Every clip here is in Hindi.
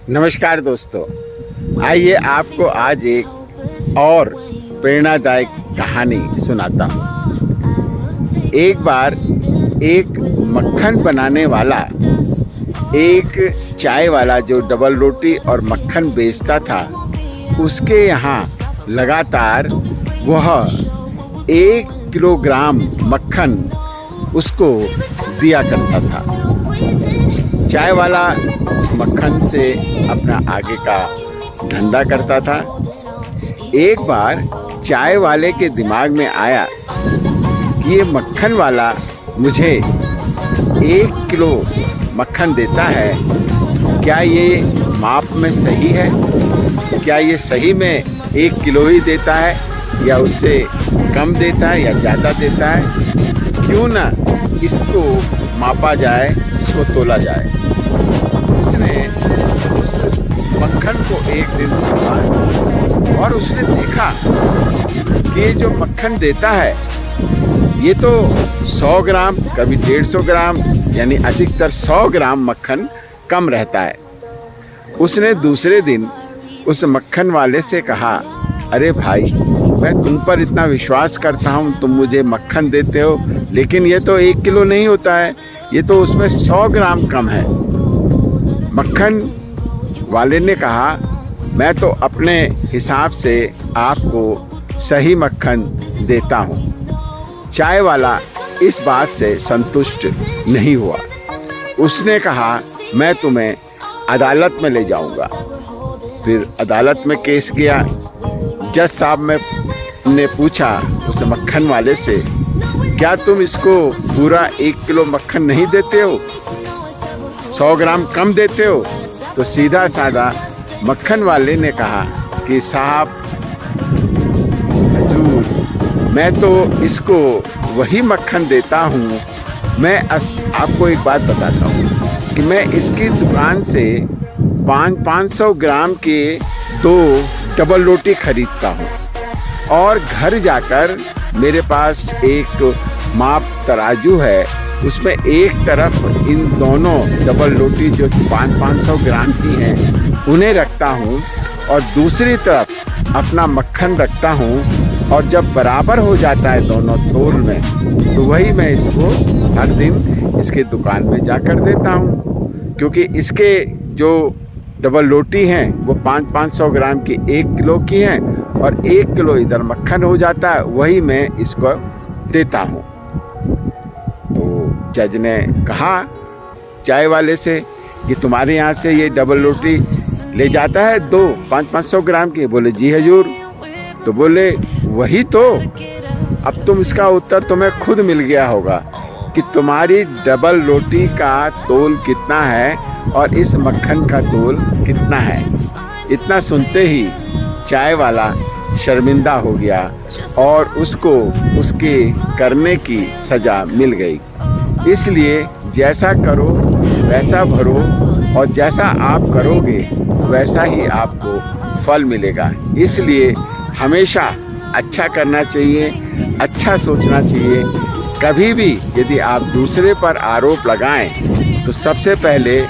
नमस्कार दोस्तों, आइए आपको आज एक और प्रेरणादायक कहानी सुनाता हूँ। एक बार एक मक्खन बनाने वाला, एक चाय वाला जो डबल रोटी और मक्खन बेचता था, उसके यहाँ लगातार वह 1 किलोग्राम मक्खन उसको दिया करता था। चाय वाला उस मक्खन से अपना आगे का धंधा करता था। एक बार चाय वाले के दिमाग में आया कि ये मक्खन वाला मुझे 1 किलो मक्खन देता है, क्या ये माप में सही है? क्या ये सही में 1 किलो ही देता है या उससे कम देता है या ज़्यादा देता है? क्यों ना इसको मापा जाए, इसको तोला जाए। उसने उस मक्खन को एक दिन तोला और उसने देखा कि ये जो मक्खन देता है ये तो 100 ग्राम, कभी 150 ग्राम, यानी अधिकतर 100 ग्राम मक्खन कम रहता है। उसने दूसरे दिन उस मक्खन वाले से कहा, अरे भाई, मैं तुम पर इतना विश्वास करता हूँ, तुम मुझे मक्खन देते हो, लेकिन ये तो 1 किलो नहीं होता है, ये तो उसमें 100 ग्राम कम है। मक्खन वाले ने कहा, मैं तो अपने हिसाब से आपको सही मक्खन देता हूँ। चाय वाला इस बात से संतुष्ट नहीं हुआ। उसने कहा, मैं तुम्हें अदालत में ले जाऊँगा। फिर अदालत में केस गया। जज साहब ने पूछा उस मक्खन वाले से, क्या तुम इसको पूरा 1 किलो मक्खन नहीं देते हो, 100 ग्राम कम देते हो? तो सीधा साधा मक्खन वाले ने कहा कि साहब हजूर, मैं तो इसको वही मक्खन देता हूँ। मैं आपको एक बात बताता हूँ कि मैं इसकी दुकान से 500 ग्राम के 2 डबल रोटी खरीदता हूँ और घर जाकर मेरे पास एक माप तराजू है, उसमें एक तरफ इन दोनों डबल रोटी जो 500 ग्राम की हैं उन्हें रखता हूँ और दूसरी तरफ अपना मक्खन रखता हूँ, और जब बराबर हो जाता है दोनों तोल में, तो वही मैं इसको हर दिन इसके दुकान में जाकर देता हूँ। क्योंकि इसके जो डबल रोटी हैं वो 500 ग्राम की 1 किलो की हैं और 1 किलो इधर मक्खन हो जाता है, वही मैं इसको देता हूँ। तो जज ने कहा चाय वाले से कि तुम्हारे यहाँ से ये डबल रोटी ले जाता है 500 ग्राम की? बोले जी हजूर। तो बोले वही तो, अब तुम इसका उत्तर तुम्हें खुद मिल गया होगा कि तुम्हारी डबल रोटी का तोल कितना है और इस मक्खन का तोल कितना है। इतना सुनते ही चाय वाला शर्मिंदा हो गया और उसको उसके करने की सज़ा मिल गई। इसलिए जैसा करो वैसा भरो, और जैसा आप करोगे वैसा ही आपको फल मिलेगा। इसलिए हमेशा अच्छा करना चाहिए, अच्छा सोचना चाहिए। कभी भी यदि आप दूसरे पर आरोप लगाएं तो सबसे पहले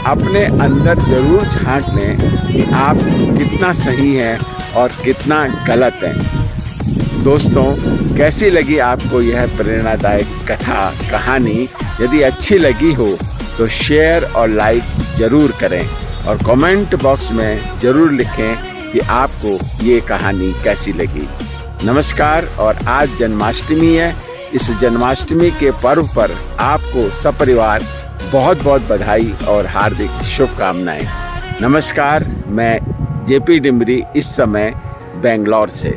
अपने अंदर ज़रूर झांक लें कि आप कितना सही हैं और कितना गलत हैं। दोस्तों, कैसी लगी आपको यह प्रेरणादायक कथा कहानी? यदि अच्छी लगी हो तो शेयर और लाइक ज़रूर करें और कमेंट बॉक्स में ज़रूर लिखें कि आपको ये कहानी कैसी लगी। नमस्कार। और आज जन्माष्टमी है। इस जन्माष्टमी के पर्व पर आपको सपरिवार बहुत बहुत बधाई और हार्दिक शुभकामनाएं। नमस्कार। मैं जेपी डिमरी, इस समय बेंगलोर से।